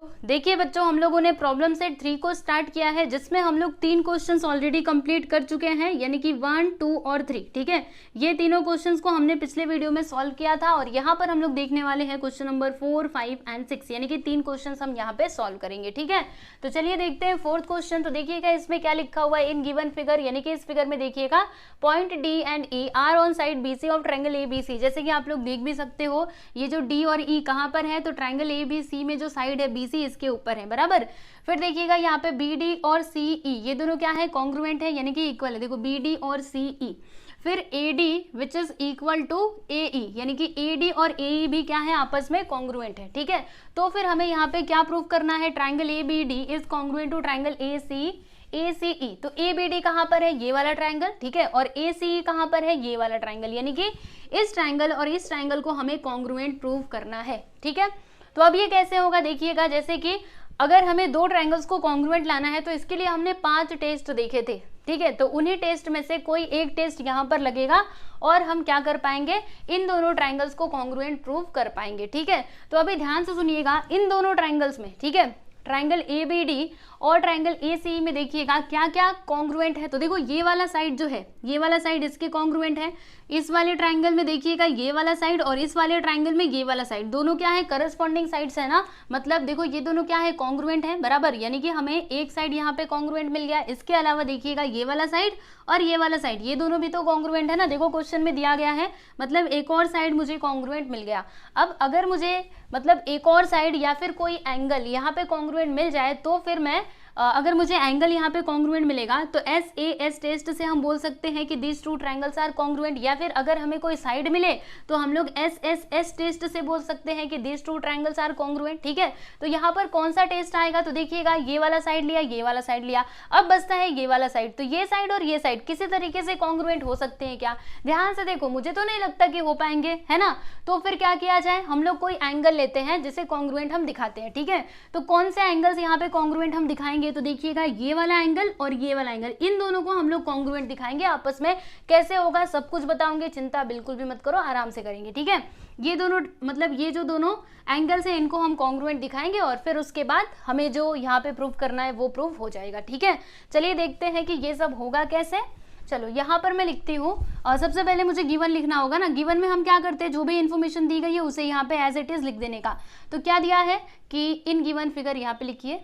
देखिए बच्चों, हम लोगों ने प्रॉब्लम सेट 3 को स्टार्ट किया है, जिसमें हम लोग 3 क्वेश्चंस ऑलरेडी कंप्लीट कर चुके हैं, यानी कि 1, 2 और 3। ठीक है, ये तीनों क्वेश्चंस को हमने पिछले वीडियो में सॉल्व किया था और यहाँ पर हम लोग देखने वाले हैं क्वेश्चन नंबर 4, 5 एंड 6, यानी कि 3 क्वेश्चंस हम यहाँ पे सॉल्व करेंगे। ठीक है, तो चलिए देखते हैं फोर्थ क्वेश्चन। तो देखिएगा इसमें क्या लिखा हुआ है, इन गिवन फिगर, यानी कि इस फिगर में देखिएगा point D and E R on side BC of triangle ABC. जैसे कि आप लोग देख भी सकते हो, ये जो डी और ई कहाँ पर है, तो ट्रायंगल एबीसी में जो साइड है बीसी इसके ऊपर है, बराबर। फिर देखिएगा यहाँ पे बी डी और सी ई, ये दोनों क्या है, कॉन्ग्रुएंट है, यानी कि इक्वल है। देखो बी डी और सी ई। फिर A D which is equal to A E, यानी कि ए डी और ए ई भी क्या है, आपस में कॉन्ग्रुएंट है। ठीक है, तो फिर हमें यहाँ पे क्या प्रूव करना है, triangle A B D is congruent to triangle A C E. तो ए बी डी कहाँ पर है, ये वाला ट्राइंगल। ठीक है, और ए सी ई कहाँ पर है, ये वाला ट्राइंगल, यानी कि इस ट्राइंगल और इस ट्राइंगल को हमें कॉन्ग्रुएंट प्रूव करना है। ठीक है, तो अब ये कैसे होगा, देखिएगा जैसे कि अगर हमें 2 ट्रायंगल्स को कॉन्ग्रुएंट लाना है, तो इसके लिए हमने 5 टेस्ट देखे थे। ठीक है, तो उन्हीं टेस्ट में से कोई एक टेस्ट यहाँ पर लगेगा और हम क्या कर पाएंगे, इन दोनों ट्रायंगल्स को कॉन्ग्रुएंट प्रूव कर पाएंगे। ठीक है, तो अभी ध्यान से सुनिएगा, इन दोनों ट्रायंगल्स में, ठीक है, ट्रायंगल ए बी डी और ट्रायंगल ए सी में देखिएगा क्या क्या कॉन्ग्रुएंट है। तो देखो ये वाला साइड जो है, ये वाला साइड इसके कॉन्ग्रुएंट है। इस वाले ट्रायंगल में देखिएगा ये वाला साइड और इस वाले ट्रायंगल में ये वाला साइड, दोनों क्या है, करस्पॉन्डिंग साइड्स है ना। मतलब देखो ये दोनों क्या है, कॉन्ग्रुएंट है, बराबर। यानी कि हमें एक साइड यहाँ पे कॉन्ग्रुएंट मिल गया। इसके अलावा देखिएगा ये वाला साइड और ये वाला साइड, ये दोनों भी तो कॉन्ग्रुएंट है ना। देखो क्वेश्चन में दिया गया है, मतलब एक और साइड मुझे कॉन्ग्रुएंट मिल गया। अब अगर मुझे मतलब एक और साइड या फिर कोई एंगल यहाँ पे कॉन्ग्रुएंट मिल जाए, तो फिर मैं अगर मुझे एंगल यहाँ पे कॉन्ग्रुएंट मिलेगा, तो एस ए एस टेस्ट से हम बोल सकते हैं कि दिस 2 ट्रायंगल्स आर कॉन्ग्रुएंट। या फिर अगर हमें कोई साइड मिले तो हम लोग एस एस एस टेस्ट से बोल सकते हैं कि दिस 2 ट्रायंगल्स आर कॉन्ग्रुएंट। ठीक है, तो यहाँ पर कौन सा टेस्ट आएगा, तो देखिएगा ये वाला साइड लिया, ये वाला साइड लिया, अब बचता है ये वाला साइड। तो ये साइड और ये साइड किसी तरीके से कॉन्ग्रुएंट हो सकते हैं क्या, ध्यान से देखो, मुझे तो नहीं लगता कि हो पाएंगे, है ना। तो फिर क्या किया जाए, हम लोग कोई एंगल लेते हैं जिसे कॉन्ग्रुएंट हम दिखाते हैं। ठीक है, तो कौन से एंगल्स यहाँ पे कॉन्ग्रुएंट हम दिखाएंगे, तो देखिएगा ये वाला एंगल और ये वाला एंगल, इन दोनों को हम लोग कॉन्ग्रुएंट दिखाएंगे आपस में। कैसे होगा सब कुछ बताऊंगे, चिंता बिल्कुल भी मत करो, आराम से करेंगे। ठीक है, ये दोनों मतलब ये जो दोनों एंगल्स हैं इनको हम कॉन्ग्रुएंट दिखाएंगे और फिर उसके बाद हमें जो यहाँ पे प्रूफ करना है वो प्रूफ हो जाएगा। ठीक है, चलिए देखते हैं कि ये सब होगा कैसे। चलो यहाँ पर मैं लिखती हूँ, और सबसे पहले मुझे गिवन लिखना होगा ना। गिवन में हम क्या करते हैं, जो भी इन्फॉर्मेशन दी गई है उसे यहाँ पे एज इट इज लिख देने का। तो क्या दिया है कि इन गिवन फिगर, यहाँ पे लिखिए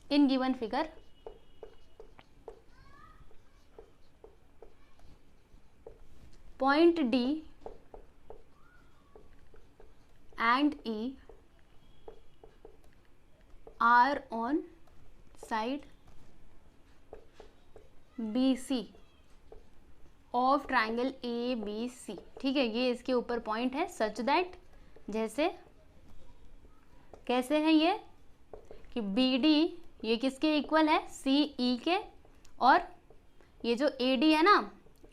इन given figure point D and E are on side BC of triangle ABC। ठीक है, ये इसके ऊपर पॉइंट है, सच दैट, जैसे कैसे है ये कि BD ये किसके इक्वल है, CE के, और ये जो AD है ना,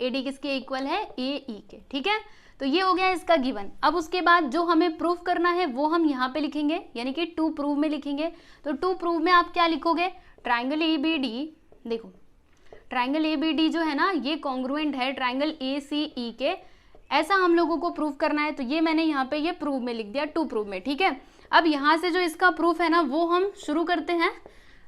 AD किसके इक्वल है, AE के। ठीक है, तो ये हो गया इसका गिवन। अब उसके बाद जो हमें प्रूफ करना है वो हम यहाँ पे लिखेंगे, यानी कि टू प्रूव में लिखेंगे। तो टू प्रूव में आप क्या लिखोगे, ट्राइंगल ABD, देखो ट्राइंगल ABD जो है ना ये कॉन्ग्रुएंट है ट्राइंगल ACE के, ऐसा हम लोगों को प्रूफ करना है। तो ये मैंने यहाँ पे ये प्रूव में लिख दिया, टू प्रूव में। ठीक है, अब यहाँ से जो इसका प्रूफ है ना वो हम शुरू करते हैं।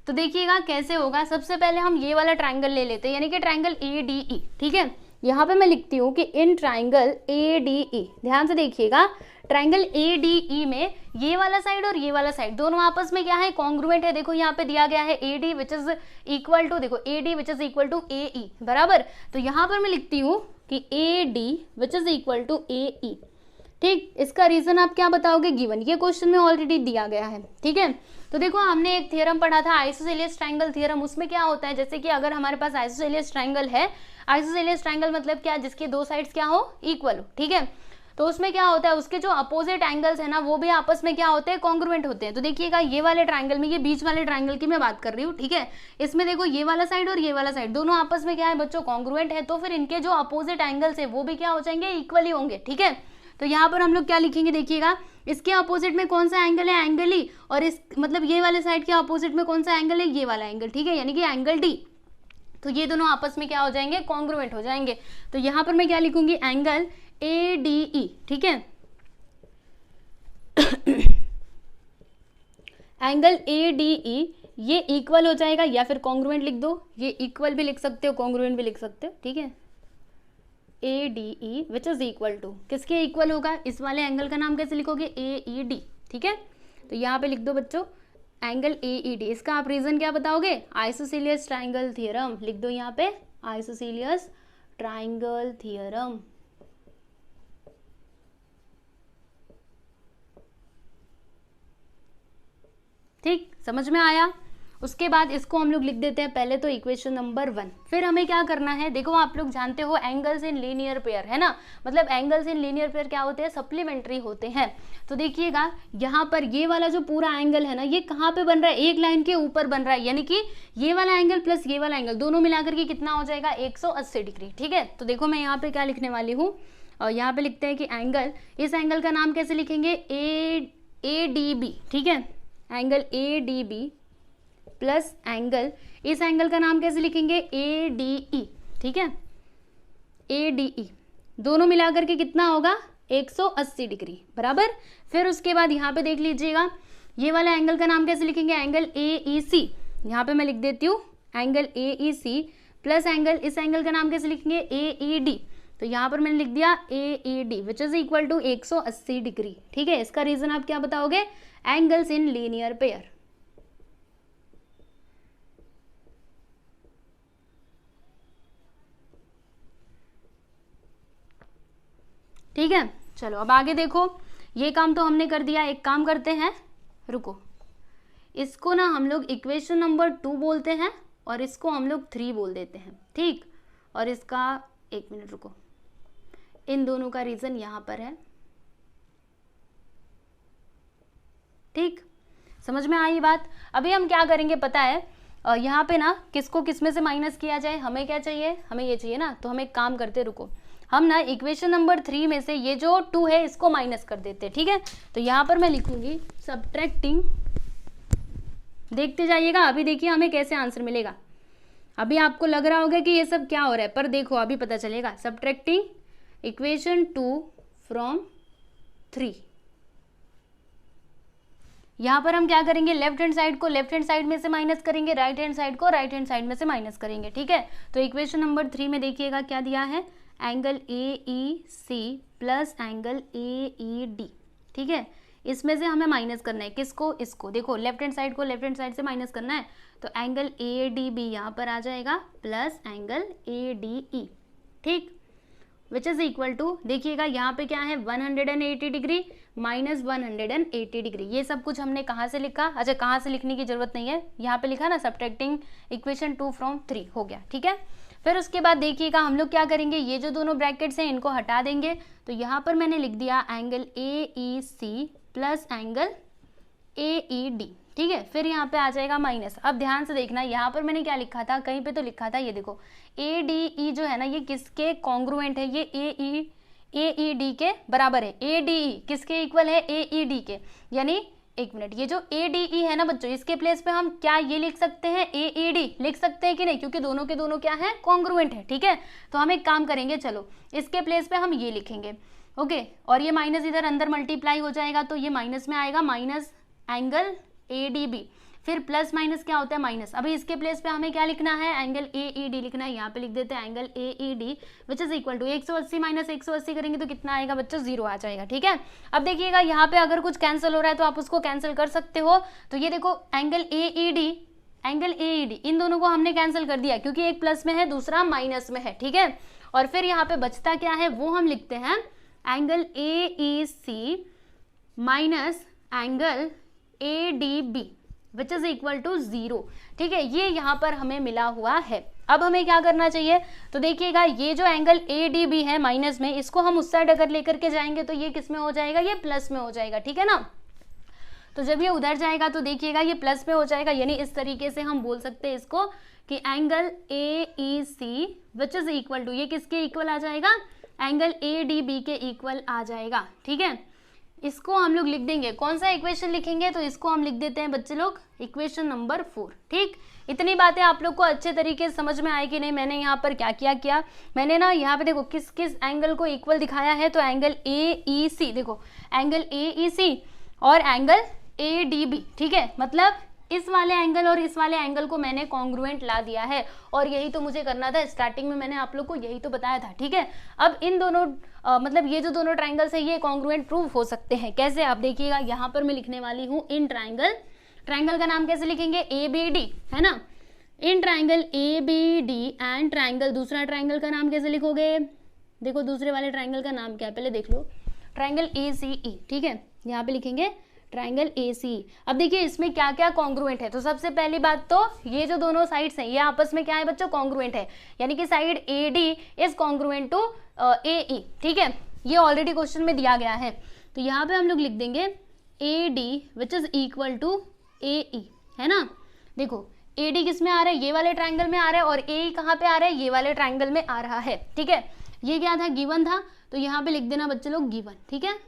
तो देखिएगा कैसे होगा, सबसे पहले हम ये वाला ट्राइंगल ले लेते हैं, यानी कि ट्राइंगल ADE। ठीक है, यहाँ पे मैं लिखती हूँ कि इन ट्राइंगल ADE, ध्यान से देखिएगा, ट्राइंगल ADE में ये वाला साइड और ये वाला साइड दोनों आपस में क्या है, कॉन्ग्रुएंट है। देखो यहाँ पे दिया गया है AD which is equal to, देखो AD which is equal to AE, बराबर। तो यहाँ पर मैं लिखती हूँ कि AD which is equal to AE। ठीक, इसका रीजन आप क्या बताओगे, गिवन, ये क्वेश्चन में ऑलरेडी दिया गया है। ठीक है, तो देखो हमने एक थ्योरम पढ़ा था, आइसोसेलेस ट्राइंगल थ्योरम। उसमें क्या होता है, जैसे कि अगर हमारे पास आइसोसेलेस ट्राइंगल है, आइसोसेलेस ट्राइंगल मतलब क्या, जिसके 2 साइड्स क्या हो, इक्वल हो। ठीक है, तो उसमें क्या होता है, उसके जो अपोजिट एंगल्स है ना वो भी आपस में क्या होते हैं, कॉन्ग्रुएंट होते हैं। तो देखिएगा ये वाले ट्राइंगल में, ये बीच वाले ट्राइंगल की मैं बात कर रही हूँ। ठीक है, इसमें देखो ये वाला साइड और ये वाला साइड दोनों आपस में क्या है बच्चों, कॉन्ग्रुएंट है। तो फिर इनके जो अपोजिट एंगल्स है वो भी क्या हो जाएंगे, इक्वली होंगे। ठीक है, तो यहाँ पर हम लोग क्या लिखेंगे, देखिएगा इसके अपोजिट में कौन सा एंगल है, एंगल ई, और इस मतलब ये वाले साइड के अपोजिट में कौन सा एंगल है, ये वाला एंगल। ठीक है, यानी कि एंगल डी। तो ये दोनों आपस में क्या हो जाएंगे, कॉन्ग्रुएंट हो जाएंगे। तो यहाँ पर मैं क्या लिखूंगी, एंगल ADE। ठीक है, एंगल ADE ये इक्वल हो जाएगा, या फिर कॉन्ग्रुएंट लिख दो, ये इक्वल भी लिख सकते हो, कॉन्ग्रुएंट भी लिख सकते हो, ठीक है। ADE which is equal to, किसके इक्वल होगा, इस वाले एंगल का नाम कैसे लिखोगे, AED, ठीक है। तो यहाँ पे लिख दो बच्चों एंगल AED, इसका आप रीजन क्या बताओगे, आइसोसेलियस ट्राइंगल थ्योरम, लिख दो यहाँ पे आइसोसेलियस ट्राइंगल थ्योरम। ठीक, समझ में आया। उसके बाद इसको हम लोग लिख देते हैं पहले तो इक्वेशन नंबर 1। फिर हमें क्या करना है, देखो आप लोग जानते हो एंगल्स इन लीनियर पेयर, है ना, मतलब एंगल्स इन लीनियर पेयर क्या होते हैं, सप्लीमेंट्री होते हैं। तो देखिएगा यहाँ पर ये वाला जो पूरा एंगल है ना, ये कहाँ पे बन रहा है, एक लाइन के ऊपर बन रहा है, यानी कि ये वाला एंगल प्लस ये वाला एंगल दोनों मिलाकर के कितना हो जाएगा, 180 डिग्री, ठीक है। तो देखो मैं यहाँ पे क्या लिखने वाली हूँ, और यहाँ पे लिखते हैं कि एंगल, इस एंगल का नाम कैसे लिखेंगे, ADB, ठीक है, एंगल ADB प्लस एंगल, इस एंगल का नाम कैसे लिखेंगे, ADE, ठीक है, ADE दोनों मिलाकर के कितना होगा, 180 डिग्री, बराबर। फिर उसके बाद यहाँ पे देख लीजिएगा ये वाला एंगल का नाम कैसे लिखेंगे, एंगल AEC, यहाँ पे मैं लिख देती हूँ एंगल AEC प्लस एंगल, इस एंगल का नाम कैसे लिखेंगे, AED, तो यहाँ पर मैंने लिख दिया AED which is equal to 180 degree, ठीक है। इसका रीजन आप क्या बताओगे, एंगल्स इन लीनियर पेयर। ठीक है, चलो अब आगे देखो, ये काम तो हमने कर दिया, एक काम करते हैं, रुको, इसको ना हम लोग इक्वेशन नंबर 2 बोलते हैं और इसको हम लोग 3 बोल देते हैं, ठीक। और इसका एक मिनट रुको, इन दोनों का रीजन यहाँ पर है, ठीक, समझ में आई बात। अभी हम क्या करेंगे पता है, यहाँ पे ना किसको किस में से माइनस किया जाए, हमें क्या चाहिए, हमें ये चाहिए ना, तो हम एक काम करते, रुको, हम ना इक्वेशन नंबर 3 में से ये जो 2 है इसको माइनस कर देते हैं, ठीक है। तो यहाँ पर मैं लिखूंगी सब्ट्रैक्टिंग, देखते जाइएगा, अभी देखिए हमें कैसे आंसर मिलेगा। अभी आपको लग रहा होगा कि ये सब क्या हो रहा है, पर देखो अभी पता चलेगा। सब्ट्रैक्टिंग इक्वेशन 2 फ्रॉम 3, यहाँ पर हम क्या करेंगे, लेफ्ट हैंड साइड को लेफ्ट हैंड साइड में से माइनस करेंगे, राइट हैंड साइड को राइट हैंड साइड में से माइनस करेंगे, ठीक है। तो इक्वेशन नंबर 3 में देखिएगा क्या दिया है, angle AEC plus angle AED, ठीक है, इसमें से हमें माइनस करना है, किसको, इसको, देखो लेफ्ट हैंड साइड को लेफ्ट हैंड साइड से माइनस करना है, तो एंगल ADB यहाँ पर आ जाएगा प्लस एंगल ADE, ठीक, विच इज इक्वल टू, देखिएगा यहाँ पे क्या है, 180 डिग्री माइनस 180 डिग्री, ये सब कुछ हमने कहाँ से लिखा, अच्छा कहाँ से लिखने की जरूरत नहीं है, यहाँ पे लिखा ना सब्ट्रैक्टिंग इक्वेशन 2 फ्रॉम 3, हो गया, ठीक है। फिर उसके बाद देखिएगा हम लोग क्या करेंगे, ये जो दोनों ब्रैकेट्स हैं इनको हटा देंगे, तो यहाँ पर मैंने लिख दिया angle AEC plus angle AED, ठीक है। फिर यहाँ पे आ जाएगा माइनस, अब ध्यान से देखना, यहाँ पर मैंने क्या लिखा था, कहीं पे तो लिखा था, ये देखो ADE जो है ना, ये किसके कॉन्ग्रुएंट है, ये AED के बराबर है, ADE किसके इक्वल है, AED के, यानी एक मिनट, ये जो ADE है ना बच्चों, इसके प्लेस पे हम क्या ये लिख सकते हैं, AED लिख सकते हैं कि नहीं, क्योंकि दोनों के दोनों क्या है, कॉन्ग्रुएंट है, ठीक है। तो हम एक काम करेंगे, चलो इसके प्लेस पे हम ये लिखेंगे, ओके, और ये माइनस इधर अंदर मल्टीप्लाई हो जाएगा, तो ये माइनस में आएगा, माइनस एंगल ADB, फिर प्लस माइनस क्या होता है, माइनस। अभी इसके प्लेस पे हमें क्या लिखना है, एंगल AED लिखना है, यहाँ पे लिख देते हैं angle AED which is equal to 180 minus 180 करेंगे तो कितना आएगा बच्चों, 0 आ जाएगा, ठीक है। अब देखिएगा यहाँ पे अगर कुछ कैंसिल हो रहा है तो आप उसको कैंसिल कर सकते हो, तो ये देखो एंगल AED इन दोनों को हमने कैंसिल कर दिया, क्योंकि एक प्लस में है दूसरा माइनस में है, ठीक है। और फिर यहाँ पे बचता क्या है, वो हम लिखते हैं angle AEC minus angle ADB which is equal to 0, ठीक है, ये यहाँ पर हमें मिला हुआ है। अब हमें क्या करना चाहिए, तो देखिएगा ये जो एंगल ADB है माइनस में, इसको हम उस साइड अगर लेकर के जाएंगे तो ये किस में हो जाएगा, ये प्लस में हो जाएगा, ठीक है ना। तो जब ये उधर जाएगा तो देखिएगा ये प्लस में हो जाएगा, यानी इस तरीके से हम बोल सकते हैं इसको कि angle AEC which is equal to, ये किसके इक्वल आ जाएगा, एंगल ADB के इक्वल आ जाएगा, ठीक है। इसको हम लोग लिख देंगे, कौन सा इक्वेशन लिखेंगे, तो इसको हम लिख देते हैं बच्चे लोग इक्वेशन नंबर 4, ठीक। इतनी बातें आप लोग को अच्छे तरीके से समझ में आए कि नहीं, मैंने यहाँ पर क्या किया, मैंने ना यहाँ पे देखो किस किस एंगल को इक्वल दिखाया है, तो एंगल AEC, देखो एंगल AEC और एंगल ADB, ठीक है, मतलब इस वाले एंगल और इस वाले एंगल को मैंने कॉन्ग्रुएंट ला दिया है, और यही तो मुझे करना था, स्टार्टिंग में मैंने आप लोग को यही तो बताया था, ठीक है। अब इन दोनों मतलब ये जो दोनों ट्राइंगल्स है ये कॉन्ग्रुएंट प्रूव हो सकते हैं, कैसे आप देखिएगा, यहाँ पर मैं लिखने वाली हूँ इन ट्राइंगल, ट्राइंगल का नाम कैसे लिखेंगे, ABD, है ना, in triangle ABD and triangle, दूसरा ट्राइंगल का नाम कैसे लिखोगे, देखो दूसरे वाले ट्राइंगल का नाम क्या है पहले देख लो, ट्राइंगल ACE, ठीक है, यहाँ पे लिखेंगे ट्राइंगल ACE। अब देखिए इसमें क्या क्या कॉन्ग्रुएंट है, तो सबसे पहली बात तो ये जो दोनों साइड्स हैं ये आपस में क्या है बच्चों, कॉन्ग्रुएंट है, यानी कि side AD is congruent to AE, ठीक है, ये ऑलरेडी क्वेश्चन में दिया गया है। तो यहाँ पे हम लोग लिख देंगे AD which is equal to AE, है ना, देखो AD किस में आ रहा है, ये वाले ट्राइंगल में आ रहा है, और AE कहाँ पे आ रहा है, ये वाले ट्राइंगल में आ रहा है, ठीक है। ये क्या था, गिवन था, तो यहाँ पे लिख देना बच्चे लोग गिवन, ठीक है।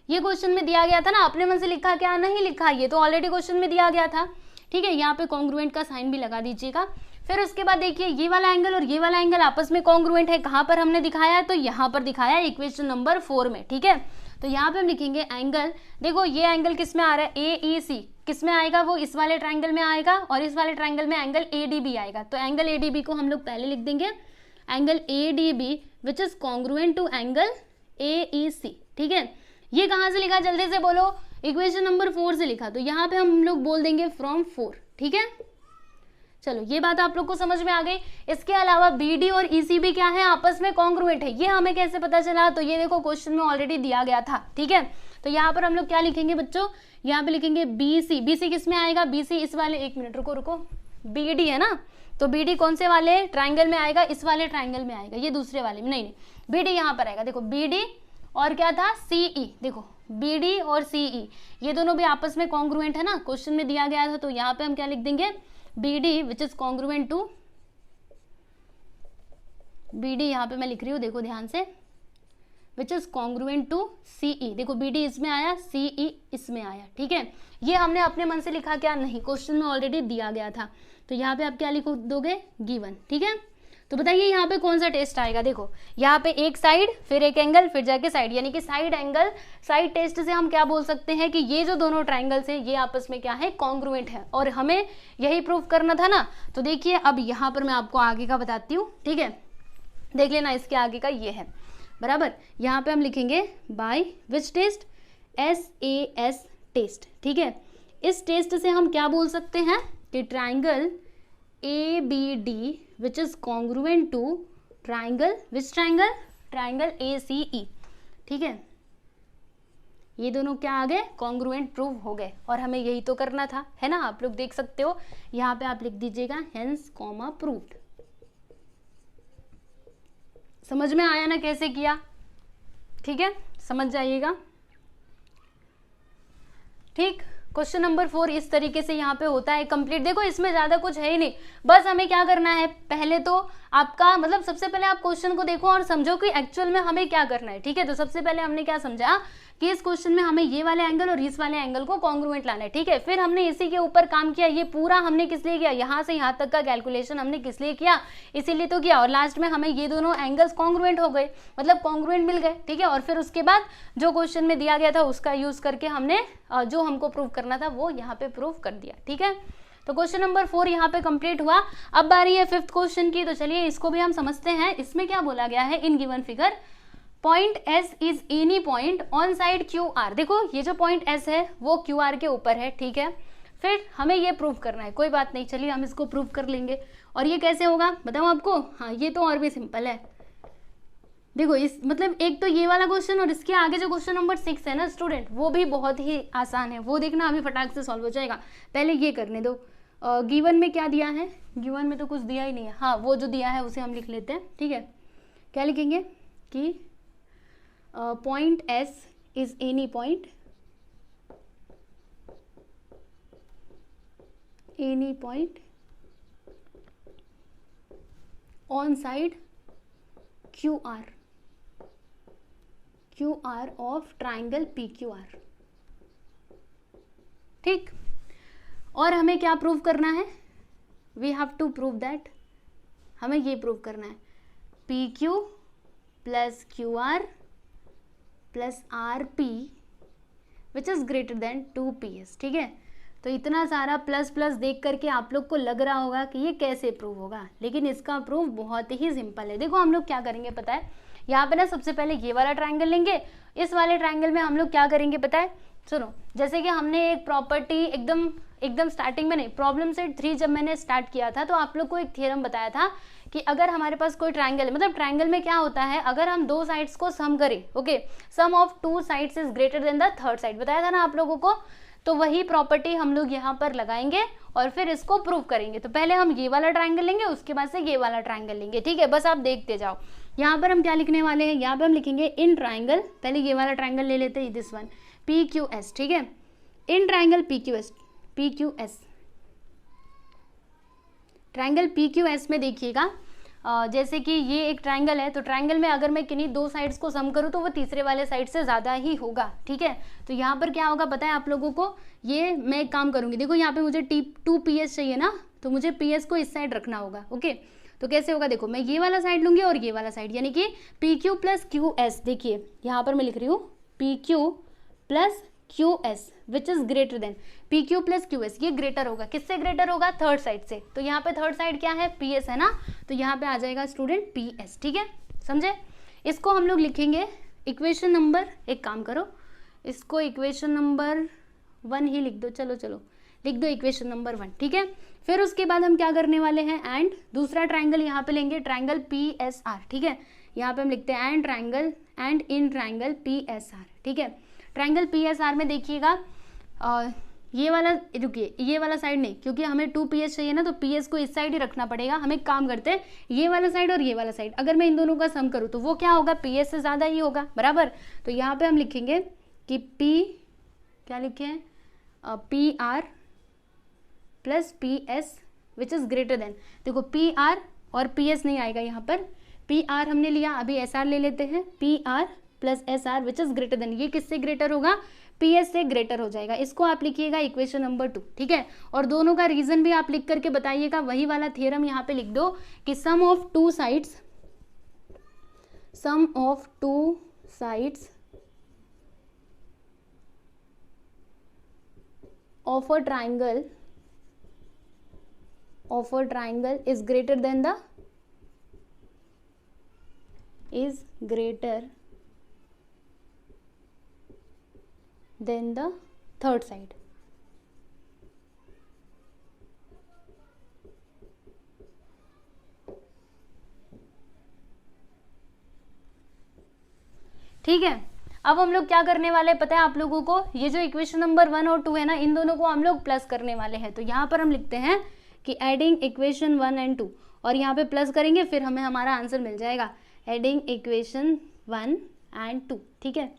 ये क्वेश्चन में दिया गया था ना, अपने मन से लिखा क्या, नहीं लिखा, ये तो ऑलरेडी क्वेश्चन में दिया गया था, ठीक है। यहाँ पे कॉन्ग्रुएंट का साइन भी लगा दीजिएगा। फिर उसके बाद देखिए ये वाला एंगल और ये वाला एंगल आपस में कॉन्ग्रुएंट है, कहाँ पर हमने दिखाया है, तो यहाँ पर दिखाया है इक्वेशन नंबर 4 में, ठीक है। तो यहाँ पे हम लिखेंगे एंगल, देखो ये एंगल किस में आ रहा है, AEC, किस में आएगा, वो इस वाले ट्राइंगल में आएगा, और इस वाले ट्राइंगल में एंगल ADB आएगा। तो एंगल ADB को हम लोग पहले लिख देंगे angle ADB which is congruent to angle AEC, ठीक है। ये कहाँ से लिखा, जल्दी से बोलो, इक्वेशन नंबर 4 से लिखा, तो यहाँ पे हम लोग बोल देंगे फ्रॉम 4, ठीक है। चलो ये बात आप लोग को समझ में आ गई। इसके अलावा BD और EC भी क्या है, आपस में कॉन्ग्रुएंट है, ये हमें कैसे पता चला, तो ये देखो क्वेश्चन में ऑलरेडी दिया गया था, ठीक है। तो यहाँ पर हम लोग क्या लिखेंगे बच्चों, यहाँ पे लिखेंगे BC, BC किस में आएगा, BC इस वाले, एक मिनट रुको, BD है ना, तो BD कौन से वाले ट्राइंगल में आएगा, इस वाले ट्राइंगल में आएगा, ये दूसरे वाले में नहीं, BD यहाँ पर आएगा, देखो BD और क्या था CE, देखो BD और CE ये दोनों भी आपस में कॉन्ग्रुएंट है ना, क्वेश्चन में दिया गया था। तो यहाँ पे हम क्या लिख देंगे, BD which is congruent to, BD यहाँ पे मैं लिख रही हूँ, देखो ध्यान से, which is congruent to CE, देखो BD इसमें आया, CE इसमें आया, ठीक है। ये हमने अपने मन से लिखा क्या, नहीं, क्वेश्चन में ऑलरेडी दिया गया था। तो यहाँ पे आप क्या लिखो दोगे, गिवन, ठीक है। तो बताइए यहाँ पे कौन सा टेस्ट आएगा, देखो यहाँ पे एक साइड फिर एक एंगल फिर जाके साइड, यानी कि साइड एंगल साइड टेस्ट से हम क्या बोल सकते हैं कि ये जो दोनों ट्राइंगल्स हैं ये आपस में क्या है, कॉन्ग्रुएंट है, और हमें यही प्रूव करना था ना। तो देखिए अब यहाँ पर मैं आपको आगे का बताती हूँ, ठीक है, देख लेना, इसके आगे का ये है बराबर। यहाँ पे हम लिखेंगे by which test, SAS test, ठीक है। इस टेस्ट से हम क्या बोल सकते हैं कि triangle ABD which is congruent to triangle, which triangle, triangle ACE, ठीक है। ये दोनों क्या आ गए, कॉन्ग्रुएंट प्रूव हो गए, और हमें यही तो करना था, है ना। आप लोग देख सकते हो यहाँ पे आप लिख दीजिएगा हेंस कॉमा प्रूव्ड। समझ में आया ना कैसे किया, ठीक है, समझ जाइएगा, ठीक। क्वेश्चन नंबर 4 इस तरीके से यहाँ पे होता है कंप्लीट। देखो इसमें ज्यादा कुछ है ही नहीं, बस हमें क्या करना है, पहले तो आपका मतलब सबसे पहले आप क्वेश्चन को देखो और समझो कि एक्चुअल में हमें क्या करना है, ठीक है। तो सबसे पहले हमने क्या समझा कि इस क्वेश्चन में हमें ये वाले एंगल और इस वाले एंगल को कॉन्ग्रुएंट लाना है, ठीक है। फिर हमने इसी के ऊपर काम किया, ये पूरा हमने किस लिए किया, यहाँ से यहाँ तक का कैलकुलेशन हमने किस लिए किया, इसीलिए तो किया, और लास्ट में हमें ये दोनों एंगल्स कॉन्ग्रुएंट हो गए, मतलब कॉन्ग्रुएंट मिल गए, ठीक है। और फिर उसके बाद जो क्वेश्चन में दिया गया था उसका यूज करके हमने जो हमको प्रूव करना था वो यहाँ पे प्रूव कर दिया, ठीक है। तो क्वेश्चन नंबर 4 यहाँ पे कंप्लीट हुआ। अब बारी है 5th क्वेश्चन की, तो चलिए इसको भी हम समझते हैं। इसमें क्या बोला गया है, इन given figure point S is any point on side QR। देखो ये जो पॉइंट S है वो QR के ऊपर है, ठीक है। फिर हमें ये प्रूव करना है, कोई बात नहीं, चलिए हम इसको प्रूव कर लेंगे। और ये कैसे होगा बताऊँ आपको, हाँ ये तो और भी सिंपल है। देखो इस मतलब एक तो ये वाला क्वेश्चन और इसके आगे जो क्वेश्चन नंबर 6 है ना स्टूडेंट, वो भी बहुत ही आसान है, वो देखना अभी फटाक से सॉल्व हो जाएगा। पहले ये करने दो। गिवन में क्या दिया है, गिवन में तो कुछ दिया ही नहीं है, हाँ वो जो दिया है उसे हम लिख लेते हैं, ठीक है। क्या लिखेंगे कि point S is any point, any point on side QR, QR of triangle PQR, ठीक। और हमें क्या प्रूव करना है, we have to prove that, हमें ये प्रूव करना है PQ plus QR plus RP which is greater than 2PS, ठीक है। तो इतना सारा प्लस प्लस देख करके आप लोग को लग रहा होगा कि ये कैसे प्रूव होगा, लेकिन इसका प्रूफ बहुत ही सिंपल है। देखो हम लोग क्या करेंगे पता है, यहाँ पे ना सबसे पहले ये वाला ट्रायंगल लेंगे, इस वाले ट्रायंगल में हम लोग क्या करेंगे पता है, सुनो, जैसे कि हमने एक प्रॉपर्टी एकदम स्टार्टिंग में नहीं, प्रॉब्लम सेट 3 जब मैंने स्टार्ट किया था तो आप लोग को एक थ्योरम बताया था कि अगर हमारे पास कोई ट्रायंगल है, मतलब ट्रायंगल में क्या होता है, अगर हम 2 साइड्स को सम करें, okay, sum of 2 sides is greater than the third side, बताया था ना आप लोगों को। तो वही प्रॉपर्टी हम लोग यहाँ पर लगाएंगे और फिर इसको प्रूव करेंगे। तो पहले हम ये वाला ट्रायंगल लेंगे, उसके बाद से ये वाला ट्रायंगल लेंगे, ठीक है। बस आप देखते जाओ। यहाँ पर हम क्या लिखने वाले हैं, यहाँ पे हम लिखेंगे इन ट्रायंगल, पहले ये वाला ट्रायंगल ले लेते हैं, दिस वन, PQS, ठीक है। In triangle PQS, triangle PQS में देखिएगा, जैसे कि ये एक ट्रायंगल है, तो ट्रायंगल में अगर मैं किन्हीं 2 साइड्स को सम करूँ तो वो तीसरे वाले साइड से ज़्यादा ही होगा, ठीक है। तो यहाँ पर क्या होगा पता है आप लोगों को, ये मैं एक काम करूँगी, देखो यहाँ पे मुझे 2PS चाहिए ना, तो मुझे PS को इस साइड रखना होगा, ओके। तो कैसे होगा, देखो मैं ये वाला साइड लूँगी और ये वाला साइड, यानी कि PQ प्लस QS, देखिए यहाँ पर मैं लिख रही हूँ PQ plus QS which is greater then PQ plus QS, ये ग्रेटर होगा, किससे ग्रेटर होगा, थर्ड साइड से। तो यहाँ पे थर्ड साइड क्या है, PS है ना, तो यहाँ पे आ जाएगा स्टूडेंट PS, ठीक है, समझे। इसको हम लोग लिखेंगे इक्वेशन नंबर, एक काम करो इसको इक्वेशन नंबर 1 ही लिख दो, चलो लिख दो इक्वेशन नंबर 1, ठीक है। फिर उसके बाद हम क्या करने वाले हैं, एंड दूसरा ट्रायंगल यहाँ पे लेंगे, ट्रायंगल PSR, ठीक है। यहाँ पे हम लिखते हैं and triangle and in triangle PSR, ठीक है। ट्रायंगल PSR में देखिएगा, ये वाला, रुकिए ये वाला साइड नहीं, क्योंकि हमें 2PS चाहिए ना, तो PS को इस साइड ही रखना पड़ेगा। हम एक काम करते हैं, ये वाला साइड और ये वाला साइड, अगर मैं इन दोनों का सम करूँ तो वो क्या होगा, PS से ज़्यादा ही होगा, बराबर। तो यहाँ पे हम लिखेंगे कि क्या लिखे हैं, PR plus PS which is greater then, देखो PR और PS नहीं आएगा यहाँ पर, PR हमने लिया, अभी SR ले लेते हैं, PR plus SR which is greater then, ये किससे ग्रेटर होगा, PS से ग्रेटर हो जाएगा। इसको आप लिखिएगा इक्वेशन नंबर 2, ठीक है। और दोनों का रीजन भी आप लिख करके बताइएगा, वही वाला थ्योरम यहाँ पे लिख दो कि sum of two sides of a triangle is greater than the third side. ठीक है, अब हम लोग क्या करने वाले हैं पता है आप लोगों को, ये जो इक्वेशन नंबर 1 और 2 है ना, इन दोनों को हम लोग प्लस करने वाले हैं। तो यहाँ पर हम लिखते हैं कि एडिंग इक्वेशन 1 एंड 2, और यहाँ पे प्लस करेंगे, फिर हमें हमारा आंसर मिल जाएगा, एडिंग इक्वेशन 1 एंड 2, ठीक है।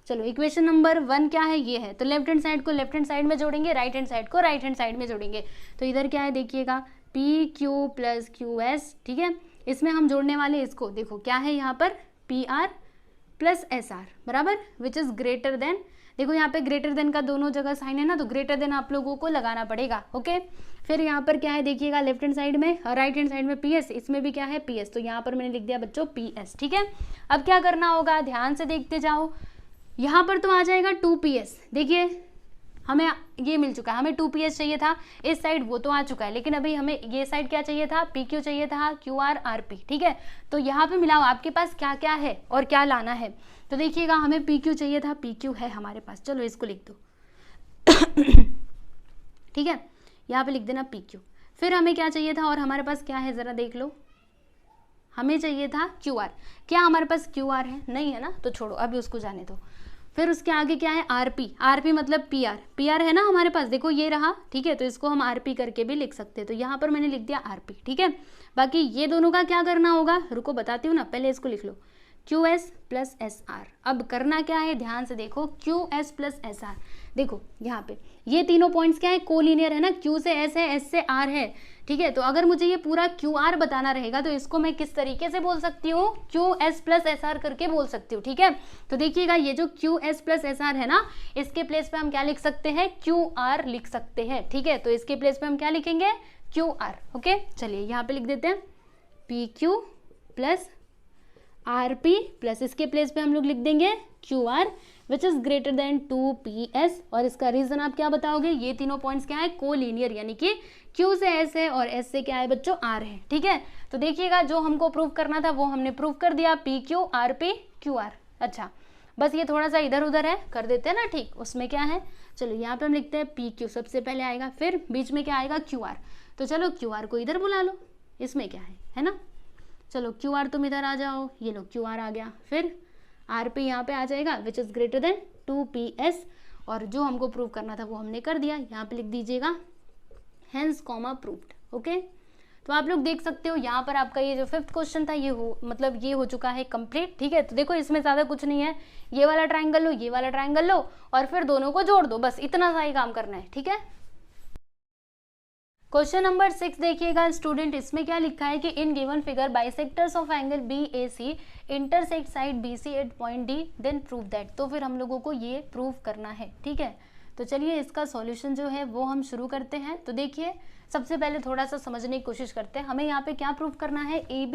चलो इक्वेशन नंबर 1 क्या है, ये है, तो लेफ्ट हैंड साइड को लेफ्ट हैंड साइड में जोड़ेंगे, राइट हैंड साइड को राइट हैंड साइड में जोड़ेंगे। तो इधर क्या है देखिएगा, PQ प्लस QS, ठीक है। इसमें हम जोड़ने वाले इसको, देखो क्या है यहाँ पर, PR प्लस SR बराबर, विच इज ग्रेटर देन, देखो यहाँ पे ग्रेटर देन का दोनों जगह साइन है ना, तो ग्रेटर देन आप लोगों को लगाना पड़ेगा, ओके। फिर यहाँ पर क्या है देखिएगा, लेफ्ट हैंड साइड में और राइट हैंड साइड में PS, इसमें भी क्या है PS, तो यहाँ पर मैंने लिख दिया बच्चों PS, ठीक है। अब क्या करना होगा, ध्यान से देखते जाओ, यहाँ पर तो आ जाएगा 2PS, देखिए हमें ये मिल चुका है, हमें 2PS चाहिए था, इस साइड वो तो आ चुका है, लेकिन अभी हमें ये साइड क्या चाहिए था, PQ चाहिए था, QR RP, ठीक है। तो यहाँ पे मिलाओ आपके पास क्या क्या है और क्या लाना है। तो देखिएगा हमें PQ चाहिए था, PQ है हमारे पास, चलो इसको लिख दो ठीक है, यहाँ पे लिख देना PQ। फिर हमें क्या चाहिए था और हमारे पास क्या है ज़रा देख लो, हमें चाहिए था QR, क्या हमारे पास QR है, नहीं है ना, तो छोड़ो अभी उसको जाने दो। फिर उसके आगे क्या है, RP मतलब PR है ना हमारे पास, देखो ये रहा, ठीक है, तो इसको हम RP करके भी लिख सकते हैं, तो यहाँ पर मैंने लिख दिया RP, ठीक है। बाकी ये दोनों का क्या करना होगा, रुको बताती हूँ ना, पहले इसको लिख लो, QS प्लस SR। अब करना क्या है, ध्यान से देखो, QS प्लस SR, देखो यहाँ पे ये तीनों पॉइंट्स क्या है, कोलिनियर है ना, Q से S है, S से R है, ठीक है। तो अगर मुझे ये पूरा QR बताना रहेगा तो इसको मैं किस तरीके से बोल सकती हूँ, QS प्लस SR करके बोल सकती हूँ, ठीक है। तो देखिएगा ये जो QS प्लस SR है ना, इसके प्लेस पे हम क्या लिख सकते हैं, QR लिख सकते हैं, ठीक है। तो इसके प्लेस पे हम क्या लिखेंगे, QR, ओके। चलिए यहाँ पे लिख देते हैं PQ प्लस RP प्लस इसके प्लेस पे हम लोग लिख देंगे Q R which is greater than 2PS। और इसका रीजन आप क्या बताओगे, ये तीनों पॉइंट्स क्या है, कोलिनियर, यानी कि Q से S है और S से क्या है बच्चों, R है। ठीक है, तो देखिएगा जो हमको प्रूव करना था वो हमने प्रूव कर दिया, PQ RP QR। अच्छा, बस ये थोड़ा सा इधर उधर है, कर देते हैं ना, ठीक, उसमें क्या है, चलो यहाँ पे हम लिखते हैं PQ सबसे पहले आएगा, फिर बीच में क्या आएगा, QR। तो चलो QR को इधर बुला लो, इसमें क्या है ना, चलो QR तुम इधर आ जाओ, ये लो QR आ गया, फिर RP यहाँ पे आ जाएगा which is greater than 2PS। और जो हमको प्रूव करना था वो हमने कर दिया, यहाँ पे लिख दीजिएगा हेंस कॉमा प्रूव्ड। ओके, तो आप लोग देख सकते हो यहाँ पर आपका ये जो 5th क्वेश्चन था ये हो चुका है कंप्लीट। ठीक है, तो देखो इसमें ज़्यादा कुछ नहीं है, ये वाला ट्राइंगल लो, ये वाला ट्राइंगल लो और फिर दोनों को जोड़ दो, बस इतना सा ही काम करना है। ठीक है, क्वेश्चन नंबर 6 देखिएगा स्टूडेंट, इसमें क्या लिखा है कि in given figure bisectors of angle BAC intersect side BC at point D, then prove that. तो फिर हम लोगों को ये प्रूव करना है। ठीक है, तो चलिए इसका सॉल्यूशन जो है वो हम शुरू करते हैं। तो देखिए सबसे पहले थोड़ा सा समझने की कोशिश करते हैं, हमें यहाँ पे क्या प्रूव करना है, AB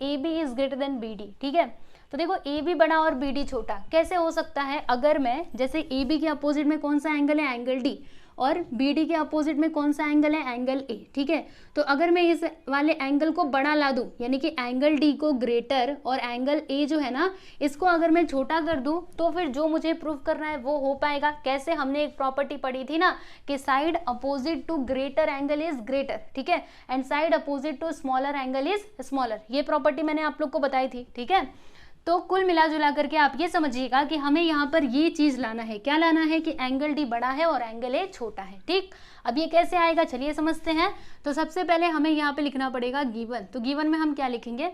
is greater then BD। ठीक है, तो देखो AB बड़ा और BD छोटा कैसे हो सकता है, अगर मैं जैसे AB के अपोजिट में कौन सा एंगल है, एंगल D, और BD के अपोजिट में कौन सा एंगल है, एंगल A। ठीक है, तो अगर मैं इस वाले एंगल को बड़ा ला दूं, यानी कि एंगल D को ग्रेटर और एंगल A जो है ना इसको अगर मैं छोटा कर दूं, तो फिर जो मुझे प्रूव करना है वो हो पाएगा। कैसे, हमने एक प्रॉपर्टी पढ़ी थी ना कि side opposite to greater angle is greater. ठीक है, and side opposite to smaller angle is smaller, ये प्रॉपर्टी मैंने आप लोग को बताई थी। ठीक है, तो कुल मिला जुला करके आप ये समझिएगा कि हमें यहाँ पर ये चीज लाना है, क्या लाना है कि एंगल D बड़ा है और एंगल A छोटा है। ठीक, अब ये कैसे आएगा चलिए समझते हैं। तो सबसे पहले हमें यहाँ पे लिखना पड़ेगा गिवन। तो गिवन में हम क्या लिखेंगे,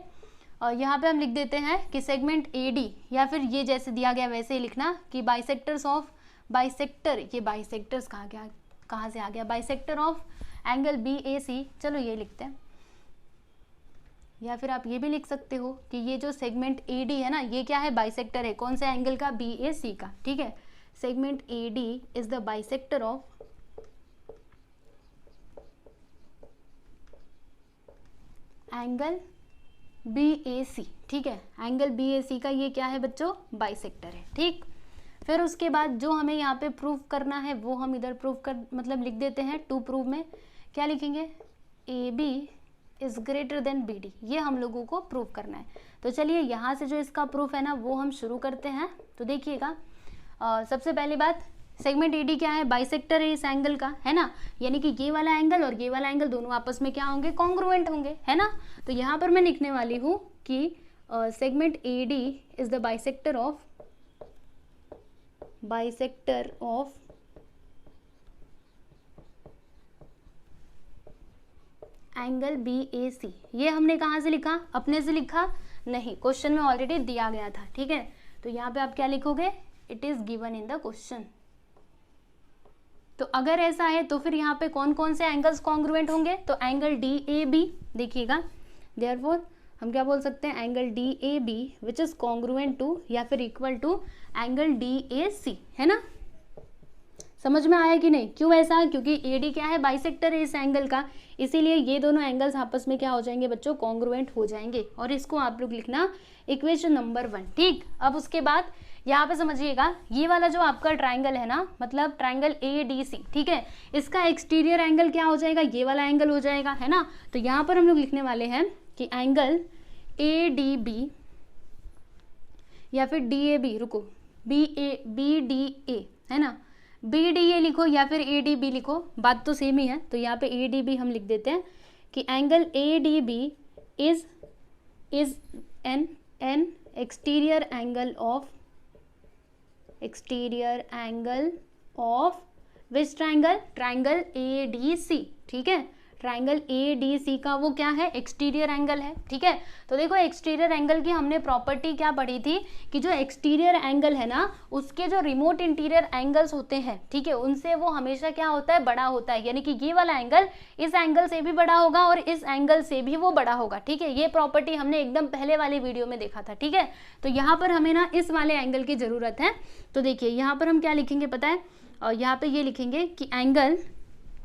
और यहाँ पे हम लिख देते हैं कि सेगमेंट AD, या फिर ये जैसे दिया गया वैसे ही लिखना कि बाइसेक्टर्स ऑफ बाइसेक्टर, ये बाइसेक्टर्स कहाँ से आ गया, बाइसेक्टर ऑफ एंगल BAC, चलो ये लिखते हैं। या फिर आप ये भी लिख सकते हो कि ये जो सेगमेंट AD है ना ये क्या है, बाइसेक्टर है, कौन से एंगल का, BAC का। ठीक है, segment AD is the bisector of angle BAC। ठीक है, एंगल BAC का ये क्या है बच्चों, बाइसेक्टर है। ठीक, फिर उसके बाद जो हमें यहाँ पे प्रूव करना है वो हम इधर प्रूव कर मतलब लिख देते हैं, टू प्रूव में क्या लिखेंगे, AB is greater then BD, ये हम लोगों को प्रूव करना है। तो चलिए यहाँ से जो इसका प्रूफ है ना वो हम शुरू करते हैं। तो देखिएगा सबसे पहली बात, सेगमेंट AD क्या है, बाइसेक्टर है इस एंगल का, है ना, यानी कि ये वाला एंगल और ये वाला एंगल दोनों आपस में क्या होंगे, कॉन्ग्रुएंट होंगे, है ना। तो यहाँ पर मैं लिखने वाली हूँ कि segment AD is the bisector of angle BAC। ये हमने कहाँ से लिखा, अपने से लिखा नहीं, क्वेश्चन में ऑलरेडी दिया गया था। ठीक है, तो यहाँ पे आप क्या लिखोगे, it is given in the question. तो अगर ऐसा है तो फिर यहाँ पे कौन कौन से एंगल्स कॉन्ग्रुएंट होंगे, तो एंगल DAB देखिएगा, देयरफॉर हम क्या बोल सकते हैं, angle DAB which is congruent to या फिर इक्वल टू एंगल DAC, है ना। समझ में आया कि नहीं, क्यों ऐसा, क्योंकि AD क्या है, बाइसेक्टर है इस एंगल का, इसीलिए ये दोनों एंगल्स आपस में क्या हो जाएंगे बच्चों, कॉन्ग्रुएंट हो जाएंगे। और इसको आप लोग लिखना इक्वेशन नंबर 1। ठीक, अब उसके बाद यहाँ पे समझिएगा, ये वाला जो आपका ट्राइंगल है ना, मतलब ट्राइंगल ADC, ठीक है, इसका एक्सटीरियर एंगल क्या हो जाएगा, ये वाला एंगल हो जाएगा, है ना। तो यहाँ पर हम लोग लिखने वाले हैं कि एंगल ADB या फिर DAB, रुको, BDA, है ना, BDA लिखो या फिर ADB लिखो, बात तो सेम ही है। तो यहाँ पे ADB हम लिख देते हैं कि angle ADB is an exterior angle of which triangle, triangle ADC। ठीक है, ट्राइंगल ADC का वो क्या है, एक्सटीरियर एंगल है। ठीक है, तो देखो एक्सटीरियर एंगल की हमने प्रॉपर्टी क्या पढ़ी थी कि जो एक्सटीरियर एंगल है ना उसके जो रिमोट इंटीरियर एंगल्स होते हैं, ठीक है, उनसे वो हमेशा क्या होता है, बड़ा होता है, यानी कि ये वाला एंगल इस एंगल से भी बड़ा होगा और इस एंगल से भी वो बड़ा होगा। ठीक है, ये प्रॉपर्टी हमने एकदम पहले वाले वीडियो में देखा था। ठीक है, तो यहाँ पर हमें ना इस वाले एंगल की जरूरत है। तो देखिए यहाँ पर हम क्या लिखेंगे पता है, और यहाँ पे ये लिखेंगे कि एंगल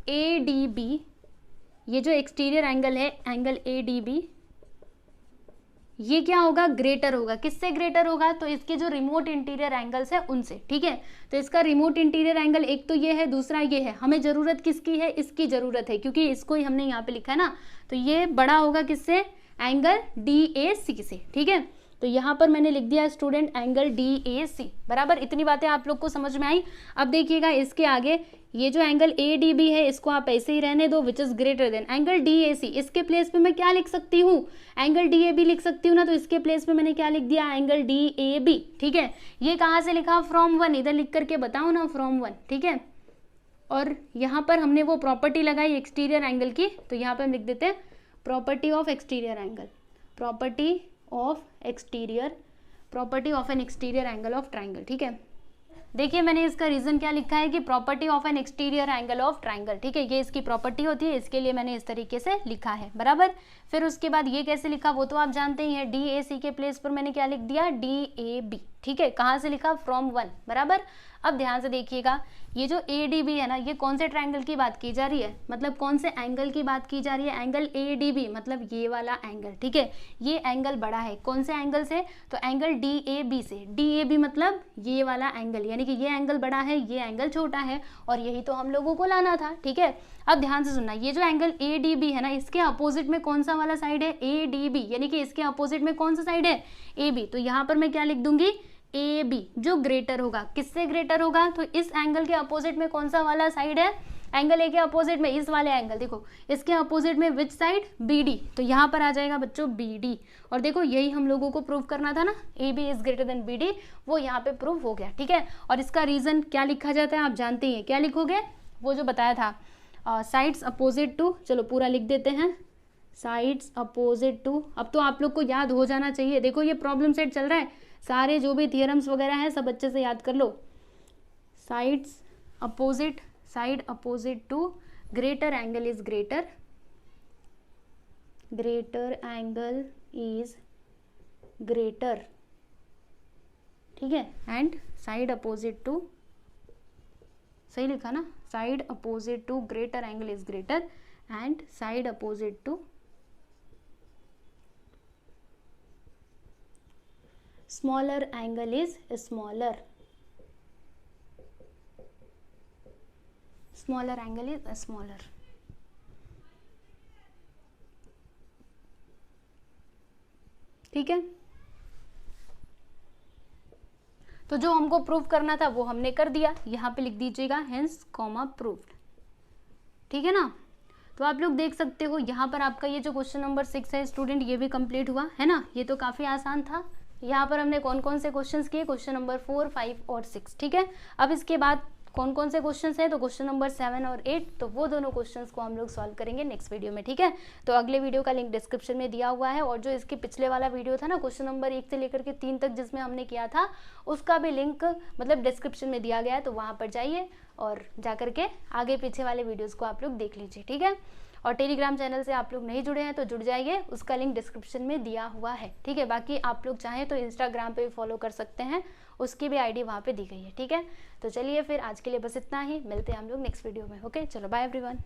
ADB, ये जो एक्सटीरियर एंगल है एंगल ADB, ये क्या होगा, ग्रेटर होगा। किससे ग्रेटर होगा, तो इसके जो रिमोट इंटीरियर एंगल्स है उनसे, ठीक है। तो इसका रिमोट इंटीरियर एंगल एक तो ये है, दूसरा ये है। हमें जरूरत किसकी है, इसकी जरूरत है, क्योंकि इसको ही हमने यहाँ पे लिखा है ना। तो ये बड़ा होगा किससे, एंगल DAC से, ठीक है। तो यहाँ पर मैंने लिख दिया स्टूडेंट एंगल DAC, बराबर। इतनी बातें आप लोग को समझ में आई। अब देखिएगा इसके आगे ये जो एंगल ADB है इसको आप ऐसे ही रहने दो, which is greater then angle DAC। इसके प्लेस पे मैं क्या लिख सकती हूँ, एंगल DAB लिख सकती हूँ ना। तो इसके प्लेस पे मैंने क्या लिख दिया, एंगल DAB, ठीक है। ये कहाँ से लिखा, फ्रॉम 1, इधर लिख करके बताओ ना, फ्रॉम 1, ठीक है। और यहाँ पर हमने वो प्रॉपर्टी लगाई एक्सटीरियर एंगल की, तो यहाँ पर हम लिख देते हैं property of exterior angle, property of N exterior angle of triangle, ठीक है। देखिए मैंने इसका रीजन क्या लिखा है कि property of N exterior angle of triangle, ठीक है। ये इसकी प्रॉपर्टी होती है, इसके लिए मैंने इस तरीके से लिखा है, बराबर। फिर उसके बाद ये कैसे लिखा वो तो आप जानते ही हैं, DAC के प्लेस पर मैंने क्या लिख दिया, DAB, ठीक है। कहाँ से लिखा, फ्रॉम 1, बराबर। अब ध्यान से देखिएगा, ये जो ADB है ना, ये कौन से ट्राइंगल की बात की जा रही है, मतलब कौन से एंगल की बात की जा रही है, एंगल ADB, मतलब ये वाला एंगल, ठीक है। ये एंगल बड़ा है, कौन से एंगल से, तो एंगल DAB से। DAB मतलब ये वाला एंगल, यानी कि ये एंगल बड़ा है, ये एंगल छोटा है, और यही तो हम लोगों को लाना था, ठीक है। अब ध्यान से सुनना, ये जो एंगल ADB है ना, इसके अपोजिट में कौन सा वाला साइड है, ADB, यानी कि इसके अपोजिट में कौन सा साइड है, AB। तो यहाँ पर मैं क्या लिख दूंगी, AB, जो ग्रेटर होगा। किससे ग्रेटर होगा, तो इस एंगल के अपोजिट में कौन सा वाला साइड है, एंगल A के अपोजिट में इस वाले एंगल, देखो इसके अपोजिट में विच साइड, BD। तो यहाँ पर आ जाएगा बच्चों BD। और देखो यही हम लोगों को प्रूव करना था ना, AB is greater then BD, वो यहाँ पे प्रूव हो गया, ठीक है। और इसका रीजन क्या लिखा जाता है आप जानते ही हैं, क्या लिखोगे, वो जो बताया था, साइड्स अपोजिट टू, चलो पूरा लिख देते हैं, साइड्स अपोजिट टू। अब तो आप लोग को याद हो जाना चाहिए, देखो ये प्रॉब्लम सेट चल रहा है, सारे जो भी थियरम्स वगैरह हैं सब अच्छे से याद कर लो। Sides opposite, side opposite to greater angle is greater, greater angle is greater, ठीक है। एंड साइड अपोजिट टू, सही लिखा ना, side opposite to greater angle is greater, and side opposite to smaller angle is smaller, smaller angle is smaller, ठीक है। तो जो हमको प्रूव करना था वो हमने कर दिया, यहाँ पे लिख दीजिएगा हेंस कॉमा प्रूव्ड, ठीक है ना। तो आप लोग देख सकते हो यहाँ पर आपका ये जो क्वेश्चन नंबर 6 है स्टूडेंट, ये भी कंप्लीट हुआ है ना। ये तो काफी आसान था। यहाँ पर हमने कौन कौन से क्वेश्चंस किए, क्वेश्चन नंबर 4, 5 और 6, ठीक है। अब इसके बाद कौन कौन से क्वेश्चंस हैं, तो क्वेश्चन नंबर 7 और 8, तो वो दोनों क्वेश्चंस को हम लोग सॉल्व करेंगे नेक्स्ट वीडियो में, ठीक है। तो अगले वीडियो का लिंक डिस्क्रिप्शन में दिया हुआ है, और जो इसके पिछले वाला वीडियो था ना, क्वेश्चन नंबर 1 से लेकर के 3 तक जिसमें हमने किया था, उसका भी लिंक मतलब डिस्क्रिप्शन में दिया गया है, तो वहाँ पर जाइए और जा करके आगे पीछे वाले वीडियोज़ को आप लोग देख लीजिए, ठीक है। और टेलीग्राम चैनल से आप लोग नहीं जुड़े हैं तो जुड़ जाइए, उसका लिंक डिस्क्रिप्शन में दिया हुआ है, ठीक है। बाकी आप लोग चाहें तो इंस्टाग्राम पे भी फॉलो कर सकते हैं, उसकी भी आईडी वहाँ पे दी गई है, ठीक है। तो चलिए फिर आज के लिए बस इतना ही, मिलते हैं हम लोग नेक्स्ट वीडियो में, ओके। चलो बाय एवरीवन।